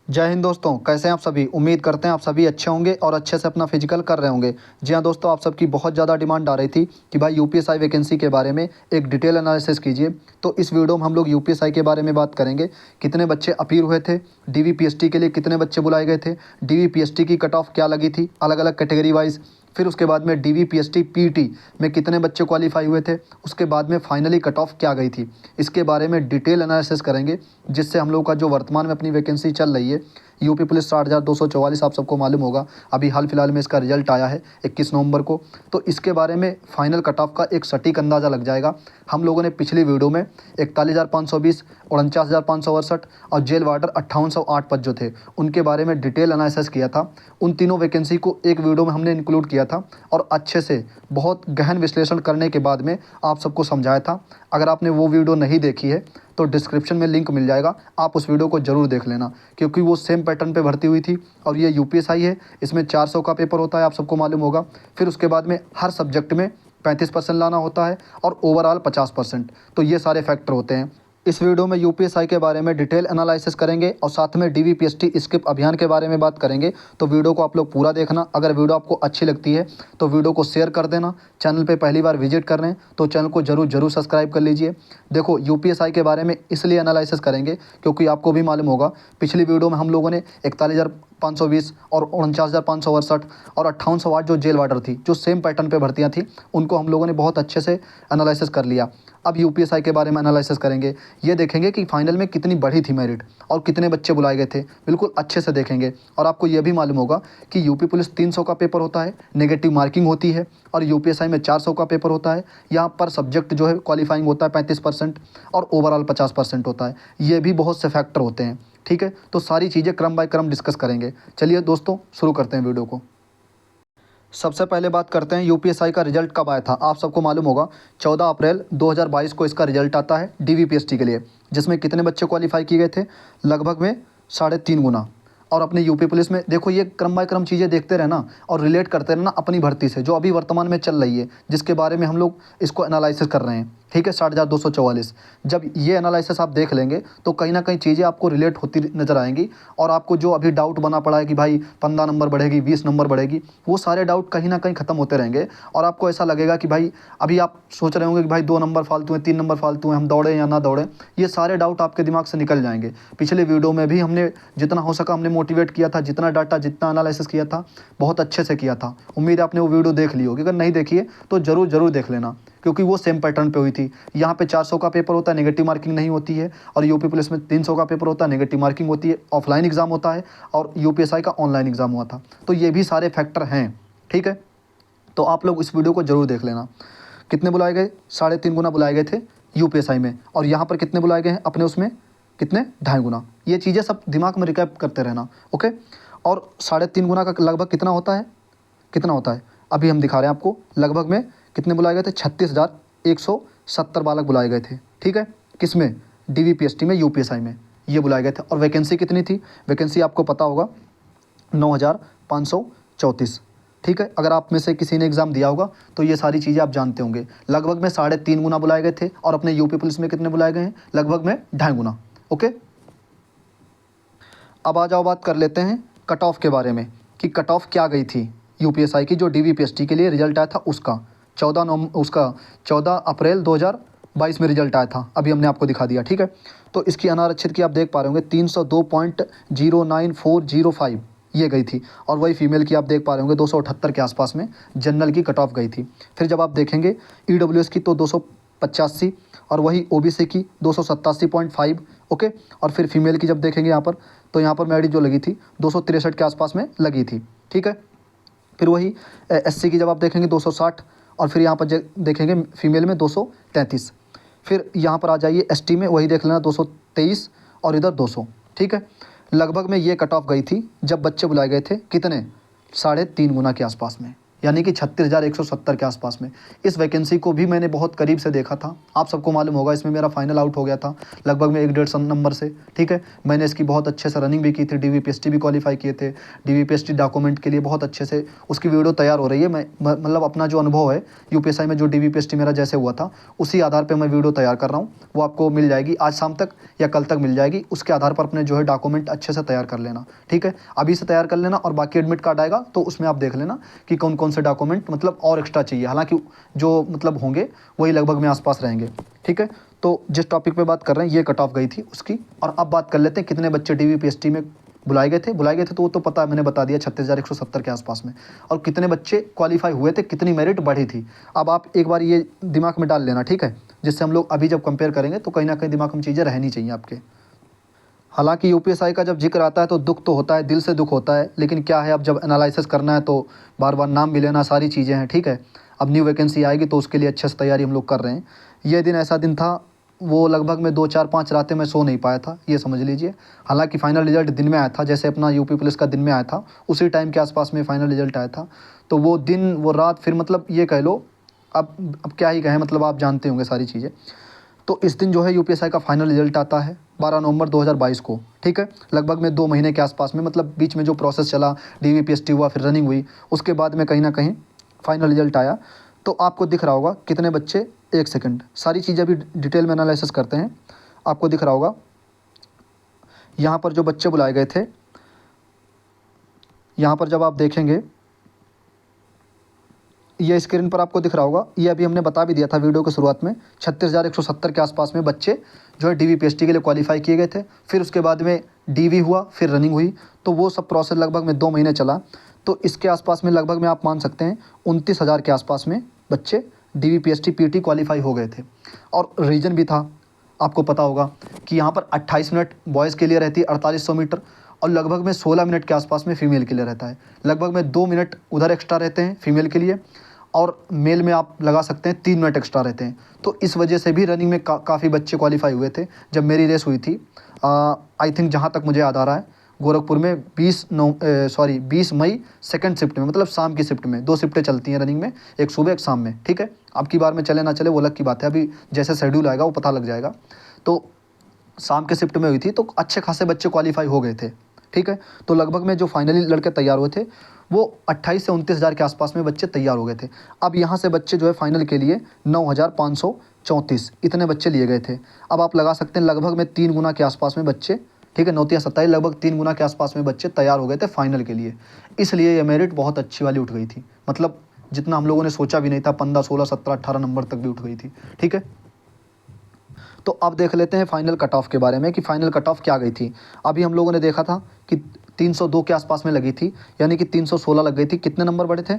जय हिंद दोस्तों, कैसे हैं आप सभी। उम्मीद करते हैं आप सभी अच्छे होंगे और अच्छे से अपना फिजिकल कर रहे होंगे। जी हाँ दोस्तों, आप सबकी बहुत ज़्यादा डिमांड आ रही थी कि भाई यूपीएसआई वैकेंसी के बारे में एक डिटेल एनालिसिस कीजिए। तो इस वीडियो में हम लोग यूपीएसआई के बारे में बात करेंगे। कितने बच्चे अपीयर हुए थे, डीवीपीएसटी के लिए कितने बच्चे बुलाए गए थे, डीवीपीएसटी की कट ऑफ क्या लगी थी अलग अलग कैटेगरी वाइज, फिर उसके बाद में डीवीपीएसटी पीटी में कितने बच्चे क्वालिफाई हुए थे, उसके बाद में फाइनली कट ऑफ क्या गई थी। इसके बारे में डिटेल एनालिसिस करेंगे, जिससे हम लोग का जो वर्तमान में अपनी वैकेंसी चल रही है यूपी पुलिस 60,244, आप सबको मालूम होगा अभी हाल फिलहाल में इसका रिजल्ट आया है 21 नवंबर को। तो इसके बारे में फाइनल कट ऑफ का एक सटीक अंदाज़ा लग जाएगा। हम लोगों ने पिछली वीडियो में 41,520, 49,568 और जेल वार्डर 5808 पद जो थे उनके बारे में डिटेल एनालिसिस किया था। उन तीनों वैकेंसी को एक वीडियो में हमने इंक्लूड किया था और अच्छे से बहुत गहन विश्लेषण करने के बाद में आप सबको समझाया था। अगर आपने वो वीडियो नहीं देखी है तो डिस्क्रिप्शन में लिंक मिल जाएगा, आप उस वीडियो को ज़रूर देख लेना, क्योंकि वो सेम पैटर्न पे भर्ती हुई थी। और ये यूपीएसआई है, इसमें 400 का पेपर होता है, आप सबको मालूम होगा। फिर उसके बाद में हर सब्जेक्ट में 35% लाना होता है और ओवरऑल 50%। तो ये सारे फैक्टर होते हैं। इस वीडियो में यूपीएसआई के बारे में डिटेल एनालिसिस करेंगे और साथ में डीवीपीएसटी स्किप अभियान के बारे में बात करेंगे। तो वीडियो को आप लोग पूरा देखना। अगर वीडियो आपको अच्छी लगती है तो वीडियो को शेयर कर देना। चैनल पे पहली बार विजिट कर रहे हैं तो चैनल को जरूर सब्सक्राइब कर लीजिए। देखो, यूपीएसआई के बारे में इसलिए एनालिसिस करेंगे क्योंकि आपको भी मालूम होगा पिछली वीडियो में हम लोगों ने 41,520 और 49,568 और 5808 जो जेल वार्डर थी, जो सेम पैटर्न पे भर्तियां थी, उनको हम लोगों ने बहुत अच्छे से एनालिसिस कर लिया। अब यूपीएसआई के बारे में एनालिसिस करेंगे। ये देखेंगे कि फाइनल में कितनी बढ़ी थी मेरिट और कितने बच्चे बुलाए गए थे, बिल्कुल अच्छे से देखेंगे। और आपको ये भी मालूम होगा कि यूपी पुलिस 300 का पेपर होता है, नेगेटिव मार्किंग होती है, और यूपीएसआई में 400 का पेपर होता है। यहाँ पर सब्जेक्ट जो है क्वालिफाइंग होता है 35% और ओवरऑल 50% होता है। ये भी बहुत से फैक्टर होते हैं, ठीक है। तो सारी चीज़ें क्रम बाय क्रम डिस्कस करेंगे। चलिए दोस्तों, शुरू करते हैं वीडियो को। सबसे पहले बात करते हैं यूपीएसआई का रिजल्ट कब आया था। आप सबको मालूम होगा 14 अप्रैल 2022 को इसका रिजल्ट आता है डीवीपीएसटी के लिए, जिसमें कितने बच्चे क्वालिफाई किए गए थे, लगभग में 3.5 गुना। और अपने यूपी पुलिस में देखो, ये क्रम बाय क्रम चीज़ें देखते रहना और रिलेट करते रहना अपनी भर्ती से जो अभी वर्तमान में चल रही है, जिसके बारे में हम लोग इसको एनालिसिस कर रहे हैं, ठीक है। 60,244 जब ये एनालिसिस आप देख लेंगे तो कहीं ना कहीं चीज़ें आपको रिलेट होती नज़र आएंगी। और आपको जो अभी डाउट बना पड़ा है कि भाई 15 नंबर बढ़ेगी, 20 नंबर बढ़ेगी, वो सारे डाउट कहीं ना कहीं ख़त्म होते रहेंगे। और आपको ऐसा लगेगा कि भाई अभी आप सोच रहे होंगे कि भाई 2 नंबर फालतू हैं, 3 नंबर फालतू हैं, हम दौड़ें या ना दौड़ें, ये सारे डाउट आपके दिमाग से निकल जाएंगे। पिछले वीडियो में भी हमने जितना हो सका हमने मोटिवेट किया था, जितना डाटा जितना एनालिसिस किया था बहुत अच्छे से किया था। उम्मीद है आपने वो वीडियो देख ली होगी। अगर नहीं देखी है तो ज़रूर देख लेना, क्योंकि वो सेम पैटर्न पे हुई थी। यहाँ पे 400 का पेपर होता है, नेगेटिव मार्किंग नहीं होती है। और यूपी पुलिस में 300 का पेपर होता है, नेगेटिव मार्किंग होती है, ऑफलाइन एग्जाम होता है। और यूपीएसआई का ऑनलाइन एग्जाम हुआ था। तो ये भी सारे फैक्टर हैं, ठीक है। तो आप लोग इस वीडियो को जरूर देख लेना। कितने बुलाए गए, 3.5 गुना बुलाए गए थे यूपीएसआई में। और यहाँ पर कितने बुलाए गए हैं अपने उसमें, कितने, 2.5 गुना। ये चीज़ें सब दिमाग में रिकैप करते रहना, ओके। और 3.5 गुना का लगभग कितना होता है, कितना होता है अभी हम दिखा रहे हैं आपको। लगभग में कितने बुलाए गए थे, 36,170 बालक बुलाए गए थे, ठीक है। किसमें, डीवीपीएसटी में, यूपीएसआई में ये बुलाए गए थे। और वैकेंसी कितनी थी, वैकेंसी आपको पता होगा 9,534, ठीक है। अगर आप में से किसी ने एग्ज़ाम दिया होगा तो ये सारी चीज़ें आप जानते होंगे। लगभग में 3.5 गुना बुलाए गए थे। और अपने यूपी पुलिस में कितने बुलाए गए हैं, लगभग में 2.5 गुना, ओके। अब आ जाओ बात कर लेते हैं कट ऑफ के बारे में कि कट ऑफ क्या गई थी यूपीएसआई की, जो डीवीपीएसटी के लिए रिजल्ट आया था उसका। 14 अप्रैल 2022 में रिजल्ट आया था, अभी हमने आपको दिखा दिया, ठीक है। तो इसकी अनारक्षित की आप देख पा रहे होंगे 302.09405 ये गई थी। और वही फीमेल की आप देख पा रहे होंगे 278 के आसपास में जनरल की कट ऑफ गई थी। फिर जब आप देखेंगे ईडब्ल्यूएस की तो 285 और वही ओबीसी की 287.5, ओके। और फिर फीमेल की जब देखेंगे यहाँ पर तो यहाँ पर मेरिट जो लगी थी 263 के आसपास में लगी थी, ठीक है। फिर वही एससी की जब आप देखेंगे 260 और फिर यहाँ पर देखेंगे फीमेल में 233। फिर यहाँ पर आ जाइए एसटी में, वही देख लेना 223 और इधर 200, ठीक है। लगभग में ये कट ऑफ गई थी जब बच्चे बुलाए गए थे कितने, 3.5 गुना के आसपास में। यानी कि 36,170 के आसपास में। इस वैकेंसी को भी मैंने बहुत करीब से देखा था, आप सबको मालूम होगा, इसमें मेरा फाइनल आउट हो गया था लगभग में 1-1.5 नंबर से, ठीक है। मैंने इसकी बहुत अच्छे से रनिंग भी की थी, DVPST भी क्वालिफाई किए थे, DVPST डॉक्यूमेंट के लिए बहुत अच्छे से उसकी वीडियो तैयार हो रही है। मैं मतलब अपना जो अनुभव है UPSI में जो DVPST मेरा जैसे हुआ था उसी आधार पर मैं वीडियो तैयार कर रहा हूँ, वो आपको मिल जाएगी आज शाम तक या कल तक मिल जाएगी। उसके आधार पर अपने जो है डॉक्यूमेंट अच्छे से तैयार कर लेना, ठीक है, अभी से तैयार कर लेना। और बाकी एडमिट कार्ड आएगा तो उसमें आप देख लेना कि कौन कौन से डॉक्यूमेंट मतलब और एक्स्ट्रा चाहिए, हालांकि जो मतलब होंगे वही लगभग में आसपास रहेंगे, ठीक है। तो जिस टॉपिक पे बात कर रहे हैं ये कट ऑफ गई थी उसकी। और अब बात कर लेते हैं कितने बच्चे DVPST में बुलाए गए थे तो वो तो पता है, मैंने बता दिया 36,170 के आसपास में। और कितने बच्चे क्वालिफाई हुए थे, कितनी मेरिट बढ़ी थी, अब आप एक बार ये दिमाग में डाल लेना, ठीक है, जिससे हम लोग अभी जब कंपेयर करेंगे तो कहीं ना कहीं दिमाग में चीज़ें रहनी चाहिए आपके। हालांकि UPSI का जब जिक्र आता है तो दुख तो होता है, दिल से दुख होता है, लेकिन क्या है, अब जब एनालिसिस करना है तो बार बार नाम भी लेना, सारी चीज़ें हैं, ठीक है। अब न्यू वैकेंसी आएगी तो उसके लिए अच्छे से तैयारी हम लोग कर रहे हैं। ये दिन ऐसा दिन था, वो लगभग में 2-4-5 रातें मैं सो नहीं पाया था, ये समझ लीजिए। हालांकि फ़ाइनल रिजल्ट दिन में आया था, जैसे अपना UP पुलिस का दिन में आया था उसी टाइम के आसपास में फ़ाइनल रिजल्ट आया था। तो वो दिन वो रात फिर मतलब ये कह लो, अब क्या ही कहें, मतलब आप जानते होंगे सारी चीज़ें। तो इस दिन जो है UPSI का फाइनल रिजल्ट आता है 12 नवंबर 2022 को, ठीक है, लगभग में 2 महीने के आसपास में, मतलब बीच में जो प्रोसेस चला, DVPST हुआ, फिर रनिंग हुई, उसके बाद में कहीं ना कहीं फाइनल रिजल्ट आया। तो आपको दिख रहा होगा कितने बच्चे, एक सेकंड, सारी चीज़ें अभी डिटेल में एनालिसिस करते हैं। आपको दिख रहा होगा यहाँ पर जो बच्चे बुलाए गए थे, यहाँ पर जब आप देखेंगे ये स्क्रीन पर आपको दिख रहा होगा, ये अभी हमने बता भी दिया था वीडियो की शुरुआत में, 36,170 के आसपास में बच्चे जो है DVPST के लिए क्वालिफाई किए गए थे। फिर उसके बाद में DV हुआ, फिर रनिंग हुई, तो वो सब प्रोसेस लगभग में 2 महीने चला। तो इसके आसपास में लगभग में आप मान सकते हैं 29,000 के आसपास में बच्चे DVPST PT क्वालिफाई हो गए थे। और रीज़न भी था, आपको पता होगा कि यहाँ पर 28 मिनट बॉयज़ के लिए रहती है 4800 मीटर, और लगभग में 16 मिनट के आसपास में फ़ीमेल के लिए रहता है। लगभग में 2 मिनट उधर एक्स्ट्रा रहते हैं फीमेल के लिए, और मेल में आप लगा सकते हैं 3 मिनट एक्स्ट्रा रहते हैं। तो इस वजह से भी रनिंग में काफ़ी बच्चे क्वालिफाई हुए थे। जब मेरी रेस हुई थी, आई थिंक जहाँ तक मुझे याद आ रहा है, गोरखपुर में 20 मई सेकंड शिफ्ट में, मतलब शाम की शिफ्ट में 2 शिफ्टें चलती हैं रनिंग में, एक सुबह एक शाम में, ठीक है। अब की बार में चले ना चले वो अलग की बात है, अभी जैसे शेड्यूल आएगा वो पता लग जाएगा। तो शाम के शिफ्ट में हुई थी, तो अच्छे खासे बच्चे क्वालिफाई हो गए थे, ठीक है। तो लगभग में जो फाइनली लड़के तैयार हुए थे वो 28 से 29,000 के आसपास में बच्चे तैयार हो गए थे। अब यहाँ से बच्चे जो है फाइनल के लिए 9,534 इतने बच्चे लिए गए थे। अब आप लगा सकते हैं लगभग में 3 गुना के आसपास में बच्चे, ठीक है, 9-27, लगभग 3 गुना के आसपास में बच्चे तैयार हो गए थे फाइनल के लिए। इसलिए ये मेरिट बहुत अच्छी वाली उठ गई थी, मतलब जितना हम लोगों ने सोचा भी नहीं था, 15, 16, 17, 18 नंबर तक भी उठ गई थी, ठीक है। तो अब देख लेते हैं फाइनल कट ऑफ के बारे में कि फ़ाइनल कट ऑफ क्या गई थी। अभी हम लोगों ने देखा था कि 302 के आसपास में लगी थी, यानी कि 316 लग गई थी। कितने नंबर बढ़े थे,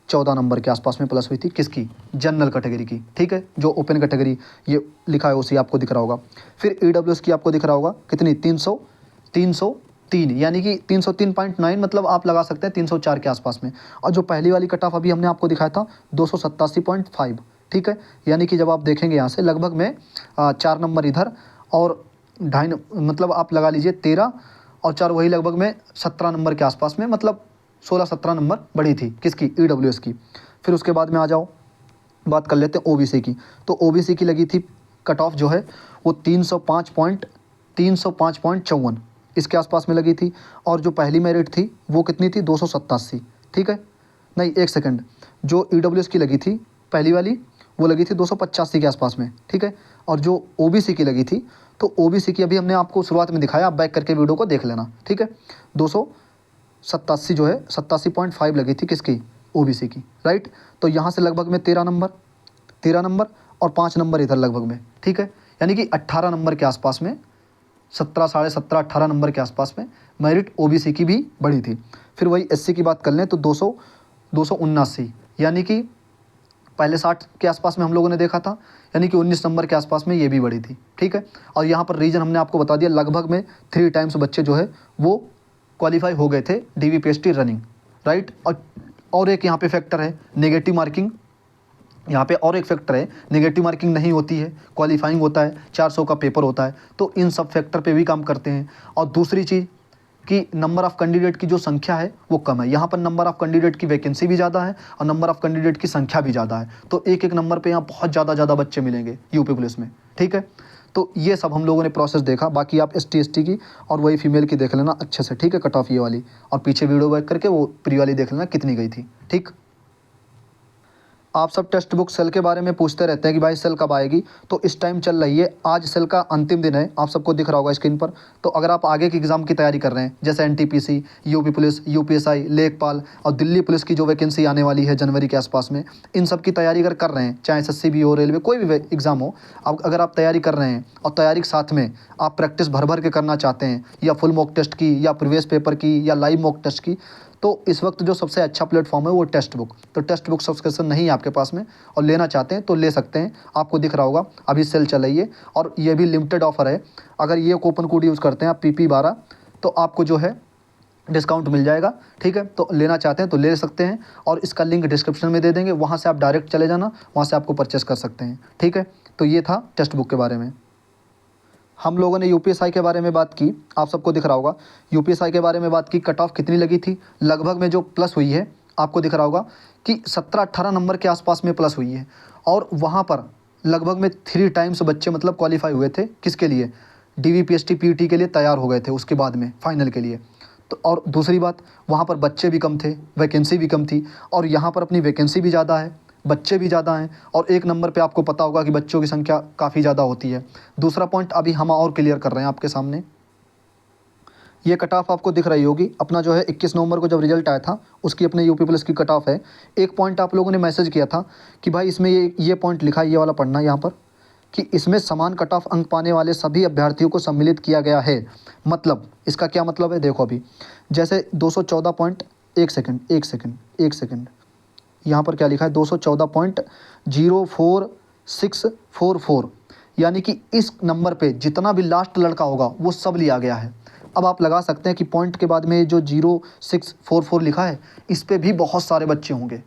14 नंबर के आसपास में प्लस हुई थी, किसकी, जनरल कैटेगरी की, ठीक है। जो ओपन कैटेगरी ये लिखा है उसी आपको दिख रहा होगा। फिर EWS की आपको दिख रहा होगा कितनी, 303, यानी कि 303.9, मतलब आप लगा सकते हैं 304 के आसपास में। और जो पहली वाली कट ऑफ अभी हमने आपको दिखाया था 287.5, ठीक है, यानी कि जब आप देखेंगे यहाँ से लगभग में 4 नंबर इधर और 2.5, मतलब आप लगा लीजिए 13 और 4 वही लगभग में 17 नंबर के आसपास में, मतलब 16-17 नंबर बढ़ी थी किसकी, EWS की। फिर उसके बाद में आ जाओ, बात कर लेते हैं OBC की। तो OBC की लगी थी कट ऑफ जो है वो 305.54 इसके आसपास में लगी थी। और जो पहली मेरिट थी वो कितनी थी, 287, ठीक है, नहीं एक सेकंड, जो EWS की लगी थी पहली वाली वो लगी थी 285 के आसपास में, ठीक है। और जो OBC की लगी थी, तो OBC की अभी हमने आपको शुरुआत में दिखाया, आप बैक करके वीडियो को देख लेना, ठीक है। 287 जो है 87.5 लगी थी किसकी, OBC की, राइट। तो यहाँ से लगभग में 13 नंबर और 5 नंबर इधर लगभग में, ठीक है, यानी कि 18 नंबर के आसपास में, 17, 17.5, 18 नंबर के आसपास में मेरिट OBC की भी बढ़ी थी। फिर वही SC की बात कर लें तो 279, यानी कि पहले 60 के आसपास में हम लोगों ने देखा था, यानी कि 19 नंबर के आसपास में ये भी बढ़ी थी, ठीक है। और यहाँ पर रीज़न हमने आपको बता दिया, लगभग में 3 टाइम्स बच्चे जो है वो क्वालिफाई हो गए थे DVPST रनिंग, राइट। और एक यहाँ पे फैक्टर है नेगेटिव मार्किंग, यहाँ पे और एक फैक्टर है, नेगेटिव मार्किंग नहीं होती है, क्वालिफाइंग होता है, 400 का पेपर होता है, तो इन सब फैक्टर पे भी काम करते हैं। और दूसरी चीज़ कि नंबर ऑफ़ कैंडिडेट की जो संख्या है वो कम है। यहाँ पर नंबर ऑफ़ कैंडिडेट की वैकेंसी भी ज़्यादा है और नंबर ऑफ़ कैंडिडेट की संख्या भी ज़्यादा है। तो एक एक नंबर पे यहाँ बहुत ज़्यादा बच्चे मिलेंगे यूपी पुलिस में, ठीक है। तो ये सब हम लोगों ने प्रोसेस देखा। बाकी आप ST ST की और वही फीमेल की देख लेना अच्छे से, ठीक है, कट ऑफ ये वाली, और पीछे वीडियो बैक करके वो प्री वाली देख लेना कितनी गई थी, ठीक। आप सब टेक्स्ट बुक सेल के बारे में पूछते रहते हैं कि भाई सेल कब आएगी, तो इस टाइम चल रही है। आज सेल का अंतिम दिन है, आप सबको दिख रहा होगा स्क्रीन पर। तो अगर आप आगे की एग्ज़ाम की तैयारी कर रहे हैं, जैसे NTPC, यूपी पुलिस, UPSI, लेखपाल और दिल्ली पुलिस की जो वैकेंसी आने वाली है जनवरी के आसपास में, इन सब की तैयारी अगर कर रहे हैं, चाहे SSC भी हो, रेलवे, कोई भी एग्ज़ाम हो, अब अगर आप तैयारी कर रहे हैं और तैयारी के साथ में आप प्रैक्टिस भर भर के करना चाहते हैं, या फुल मॉक टेस्ट की, या प्रीवियस पेपर की, या लाइव मॉक टेस्ट की, तो इस वक्त जो सबसे अच्छा प्लेटफॉर्म है वो टेक्स्ट बुक। तो टेक्स्ट बुक सब्सक्रिप्शन नहीं है आपके पास में और लेना चाहते हैं तो ले सकते हैं। आपको दिख रहा होगा अभी सेल चल रही है और ये भी लिमिटेड ऑफर है। अगर ये कूपन कोड यूज़ करते हैं आप PP12, तो आपको जो है डिस्काउंट मिल जाएगा, ठीक है। तो लेना चाहते हैं तो ले सकते हैं और इसका लिंक डिस्क्रिप्शन में दे देंगे, वहाँ से आप डायरेक्ट चले जाना, वहाँ से आपको परचेस कर सकते हैं, ठीक है। तो ये था टेक्स्ट बुक के बारे में। हम लोगों ने UPSI के बारे में बात की, आप सबको दिख रहा होगा UPSI के बारे में बात की, कट ऑफ कितनी लगी थी, लगभग में जो प्लस हुई है आपको दिख रहा होगा कि 17-18 नंबर के आसपास में प्लस हुई है। और वहाँ पर लगभग में 3 टाइम्स बच्चे मतलब क्वालिफाई हुए थे, किसके लिए, DV PST PET के लिए तैयार हो गए थे उसके बाद में फाइनल के लिए। तो और दूसरी बात, वहाँ पर बच्चे भी कम थे, वैकेंसी भी कम थी, और यहाँ पर अपनी वैकेंसी भी ज़्यादा है, बच्चे भी ज़्यादा हैं, और एक नंबर पे आपको पता होगा कि बच्चों की संख्या काफ़ी ज़्यादा होती है। दूसरा पॉइंट अभी हम और क्लियर कर रहे हैं आपके सामने। ये कट ऑफ आपको दिख रही होगी, अपना जो है 21 नवंबर को जब रिजल्ट आया था उसकी अपने यूपी पुलिस की कट ऑफ है। एक पॉइंट आप लोगों ने मैसेज किया था कि भाई इसमें ये पॉइंट लिखा है, ये वाला पढ़ना यहाँ पर, कि इसमें समान कट ऑफ अंक पाने वाले सभी अभ्यर्थियों को सम्मिलित किया गया है। मतलब इसका क्या मतलब है, देखो अभी जैसे 214 पॉइंट, एक सेकंड, यहाँ पर क्या लिखा है, 214.04644, यानी कि इस नंबर पे जितना भी लास्ट लड़का होगा वो सब लिया गया है। अब आप लगा सकते हैं कि पॉइंट के बाद में जो 0644 लिखा है, इस पे भी बहुत सारे बच्चे होंगे।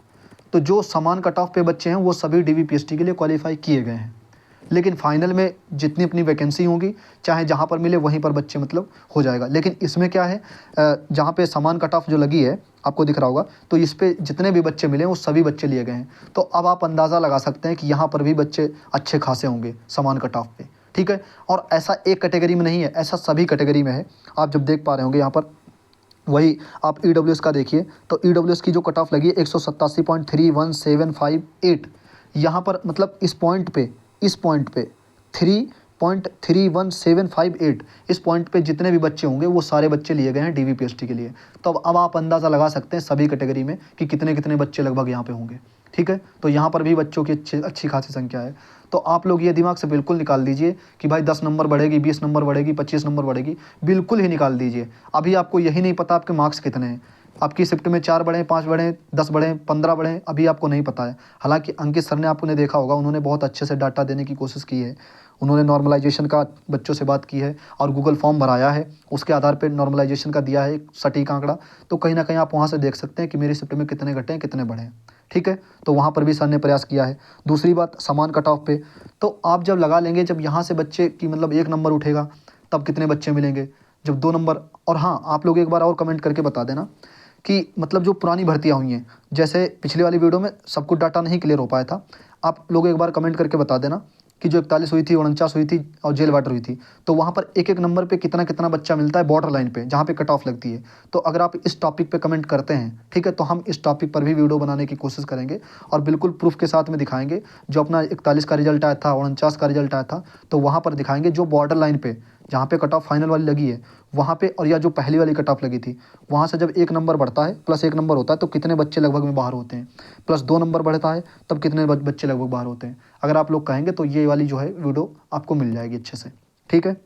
तो जो समान कट ऑफ पे बच्चे हैं वो सभी DV PST के लिए क्वालिफाई किए गए हैं, लेकिन फाइनल में जितनी अपनी वैकेंसी होंगी, चाहे जहाँ पर मिले वहीं पर बच्चे मतलब हो जाएगा। लेकिन इसमें क्या है, जहाँ पे समान कट ऑफ जो लगी है आपको दिख रहा होगा, तो इस पे जितने भी बच्चे मिले वो सभी बच्चे लिए गए हैं। तो अब आप अंदाज़ा लगा सकते हैं कि यहाँ पर भी बच्चे अच्छे खासे होंगे समान कट ऑफ पे, ठीक है। और ऐसा एक कैटेगरी में नहीं है, ऐसा सभी कैटेगरी में है। आप जब देख पा रहे होंगे यहाँ पर, वही आप EWS का देखिए, तो EWS की जो कट ऑफ लगी है 187.31758, यहाँ पर मतलब इस पॉइंट पे 3.31758, इस पॉइंट पे जितने भी बच्चे होंगे वो सारे बच्चे लिए गए हैं DV PST के लिए। तो अब आप अंदाज़ा लगा सकते हैं सभी कैटेगरी में कि कितने कितने बच्चे लगभग यहाँ पे होंगे, ठीक है। तो यहाँ पर भी बच्चों की अच्छी खासी संख्या है। तो आप लोग ये दिमाग से बिल्कुल निकाल दीजिए कि भाई 10 नंबर बढ़ेगी, 20 नंबर बढ़ेगी, 25 नंबर बढ़ेगी, बिल्कुल ही निकाल दीजिए। अभी आपको यही नहीं पता आपके मार्क्स कितने हैं, आपकी शिफ्ट में 4 बढ़े, 5 बढ़े, 10 बढ़े, 15 बढ़े, अभी आपको नहीं पता है। हालांकि अंकित सर ने, आपने देखा होगा, उन्होंने बहुत अच्छे से डाटा देने की कोशिश की है। उन्होंने नॉर्मलाइजेशन का बच्चों से बात की है और गूगल फॉर्म भराया है, उसके आधार पर नॉर्मलाइजेशन का दिया है एक सटीक आंकड़ा। तो कहीं ना कहीं आप वहाँ से देख सकते हैं कि मेरी शिफ्ट में कितने घटे हैं, कितने बढ़े हैं, ठीक है। तो वहाँ पर भी सर ने प्रयास किया है। दूसरी बात, समान कट ऑफ पे तो आप जब लगा लेंगे, जब यहाँ से बच्चे की मतलब 1 नंबर उठेगा तब कितने बच्चे मिलेंगे, जब 2 नंबर। और हाँ, आप लोग एक बार और कमेंट करके बता देना कि मतलब जो पुरानी भर्तियाँ हुई हैं, जैसे पिछली वाली वीडियो में सब कुछ डाटा नहीं क्लियर हो पाया था, आप लोग एक बार कमेंट करके बता देना कि जो 41 हुई थी, 49 हुई थी और जेल वाटर हुई थी, तो वहाँ पर एक एक नंबर पे कितना कितना बच्चा मिलता है बॉर्डर लाइन पे, जहाँ पे कट ऑफ लगती है। तो अगर आप इस टॉपिक पे कमेंट करते हैं, ठीक है, तो हम इस टॉपिक पर भी वीडियो बनाने की कोशिश करेंगे और बिल्कुल प्रूफ के साथ में दिखाएंगे। जो अपना 41 का रिजल्ट आया था, 49 का रिजल्ट आया था, तो वहाँ पर दिखाएंगे जो बॉर्डर लाइन पे जहाँ पे कट ऑफ फाइनल वाली लगी है वहाँ पे, और या जो पहली वाली कट ऑफ लगी थी, वहाँ से जब 1 नंबर बढ़ता है, प्लस 1 नंबर होता है, तो कितने बच्चे लगभग में बाहर होते हैं, प्लस 2 नंबर बढ़ता है तब कितने बच्चे लगभग बाहर होते हैं। अगर आप लोग कहेंगे तो ये वाली जो है वीडियो आपको मिल जाएगी अच्छे से, ठीक है।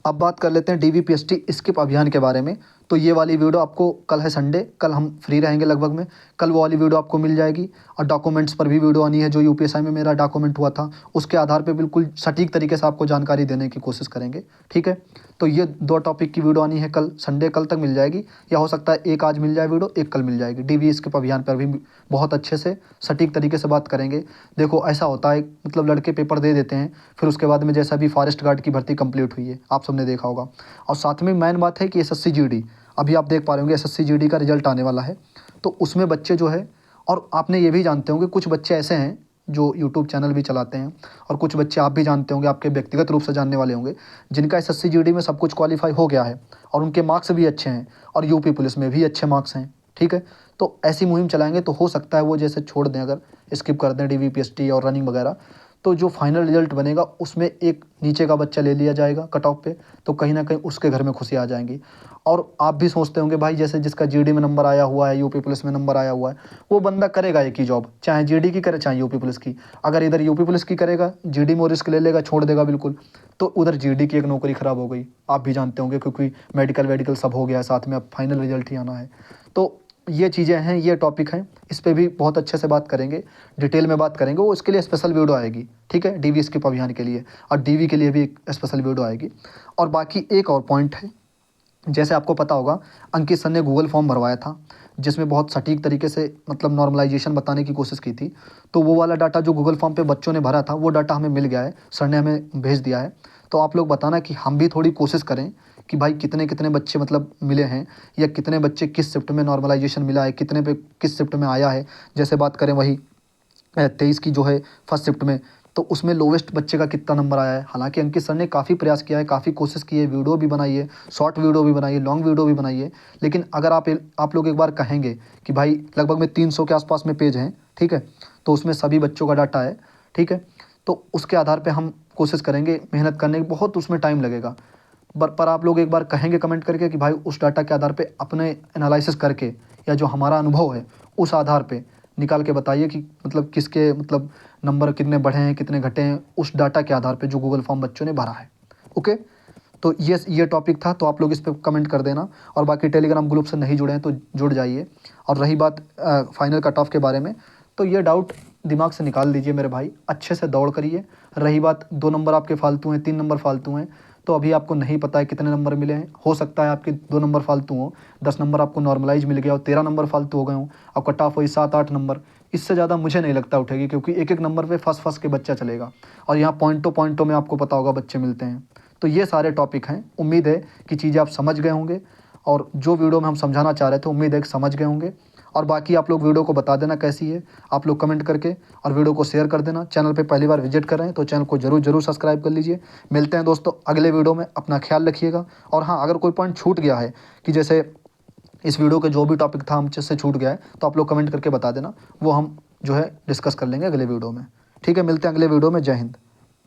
अब बात कर लेते हैं DV PST स्किप अभियान के बारे में। तो ये वाली वीडियो आपको, कल है संडे, कल हम फ्री रहेंगे लगभग में, कल वो वाली वीडियो आपको मिल जाएगी। और डॉक्यूमेंट्स पर भी वीडियो आनी है, जो यूपीएसआई में मेरा डॉक्यूमेंट हुआ था उसके आधार पे बिल्कुल सटीक तरीके से आपको जानकारी देने की कोशिश करेंगे, ठीक है। तो ये 2 टॉपिक की वीडियो आनी है कल संडे, कल तक मिल जाएगी, या हो सकता है एक आज मिल जाए वीडियो, एक कल मिल जाएगी। डीवीएस के अभियान पर भी बहुत अच्छे से सटीक तरीके से बात करेंगे। देखो ऐसा होता है, मतलब लड़के पेपर दे देते हैं, फिर उसके बाद में जैसा भी फॉरेस्ट गार्ड की भर्ती कंप्लीट हुई है, आप सबने देखा होगा। और साथ में मेन बात है कि एसएससी जीडी, अभी आप देख पा रहे होंगे एसएससी जीडी का रिजल्ट आने वाला है, तो उसमें बच्चे जो है, और आपने ये भी जानते होंगे कुछ बच्चे ऐसे हैं जो यूट्यूब चैनल भी चलाते हैं, और कुछ बच्चे आप भी जानते होंगे, आपके व्यक्तिगत रूप से जानने वाले होंगे, जिनका एसएससी जीडी में सब कुछ क्वालिफाई हो गया है और उनके मार्क्स भी अच्छे हैं, और यूपी पुलिस में भी अच्छे मार्क्स हैं, ठीक है। तो ऐसी मुहिम चलाएंगे तो हो सकता है वो जैसे छोड़ दें, अगर स्किप कर दें डीवीपीएसटी और रनिंग वगैरह, तो जो फाइनल रिजल्ट बनेगा उसमें एक नीचे का बच्चा ले लिया जाएगा कट ऑफ पे, तो कहीं ना कहीं उसके घर में खुशी आ जाएंगी। और आप भी सोचते होंगे भाई, जैसे जिसका जीडी में नंबर आया हुआ है, यूपी पुलिस में नंबर आया हुआ है, वो बंदा करेगा एक ही जॉब, चाहे जीडी की करे चाहे यूपी पुलिस की। अगर इधर यूपी पुलिस की करेगा, जीडी में वो रिस्क ले लेगा, छोड़ देगा बिल्कुल, तो उधर जीडी की एक नौकरी ख़राब हो गई, आप भी जानते होंगे, क्योंकि मेडिकल वेडिकल सब हो गया है साथ में, अब फाइनल रिजल्ट ही आना है। तो ये चीज़ें हैं, ये टॉपिक हैं, इस पे भी बहुत अच्छे से बात करेंगे, डिटेल में बात करेंगे। वो इसके लिए स्पेशल वीडियो आएगी, ठीक है, डीवी स्किप अभियान के लिए, और डीवी के लिए भी एक स्पेशल वीडियो आएगी। और बाकी एक और पॉइंट है, जैसे आपको पता होगा अंकित सर ने गूगल फॉर्म भरवाया था, जिसमें बहुत सटीक तरीके से मतलब नॉर्मलाइजेशन बताने की कोशिश की थी। तो वो वाला डाटा जो गूगल फॉर्म पे बच्चों ने भरा था, वो डाटा हमें मिल गया है, सर ने हमें भेज दिया है। तो आप लोग बताना कि हम भी थोड़ी कोशिश करें कि भाई कितने कितने बच्चे मतलब मिले हैं, या कितने बच्चे किस शिफ्ट में नॉर्मलाइजेशन मिला है, कितने पे किस शिफ्ट में आया है। जैसे बात करें वही 23 की जो है फर्स्ट शिफ्ट में, तो उसमें लोवेस्ट बच्चे का कितना नंबर आया है। हालांकि अंकित सर ने काफ़ी प्रयास किया है, काफ़ी कोशिश की है, वीडियो भी बनाई है, शॉर्ट वीडियो भी बनाई है, लॉन्ग वीडियो भी बनाई है। लेकिन अगर आप लोग एक बार कहेंगे कि भाई लगभग में 300 के आसपास में पेज हैं, ठीक है, तो उसमें सभी बच्चों का डाटा है, ठीक है, तो उसके आधार पर हम कोशिश करेंगे मेहनत करने की, बहुत उसमें टाइम लगेगा। पर आप लोग एक बार कहेंगे कमेंट करके कि भाई उस डाटा के आधार पे अपने एनालिसिस करके, या जो हमारा अनुभव है उस आधार पे निकाल के बताइए कि मतलब किसके मतलब नंबर कितने बढ़े हैं, कितने घटे हैं, उस डाटा के आधार पे जो गूगल फॉर्म बच्चों ने भरा है। ओके, तो ये टॉपिक था, तो आप लोग इस पर कमेंट कर देना। और बाकी टेलीग्राम ग्रुप से नहीं जुड़े हैं तो जुड़ जाइए। और रही बात फाइनल कट ऑफ के बारे में, तो ये डाउट दिमाग से निकाल दीजिए मेरे भाई, अच्छे से दौड़ करिए। रही बात 2 नंबर आपके फालतू हैं, 3 नंबर फालतू हैं, तो अभी आपको नहीं पता है कितने नंबर मिले हैं, हो सकता है आपके 2 नंबर फालतू हो, 10 नंबर आपको नॉर्मलाइज मिल गया और 13 नंबर फालतू हो गए हों, अब कट ऑफ हुई 7-8 नंबर, इससे ज़्यादा मुझे नहीं लगता उठेगी, क्योंकि एक एक नंबर पे फंस के बच्चा चलेगा, और यहाँ पॉइंटों में आपको पता होगा बच्चे मिलते हैं। तो ये सारे टॉपिक हैं, उम्मीद है कि चीज़ें आप समझ गए होंगे, और जो वीडियो में हम समझाना चाह रहे थे उम्मीद है कि समझ गए होंगे। और बाकी आप लोग वीडियो को बता देना कैसी है, आप लोग कमेंट करके, और वीडियो को शेयर कर देना। चैनल पे पहली बार विजिट कर रहे हैं तो चैनल को जरूर सब्सक्राइब कर लीजिए। मिलते हैं दोस्तों अगले वीडियो में, अपना ख्याल रखिएगा। और हाँ, अगर कोई पॉइंट छूट गया है, कि जैसे इस वीडियो के जो भी टॉपिक था हमसे छूट गया है, तो आप लोग कमेंट करके बता देना, वो हम जो है डिस्कस कर लेंगे अगले वीडियो में। ठीक है, मिलते हैं अगले वीडियो में। जय हिंद।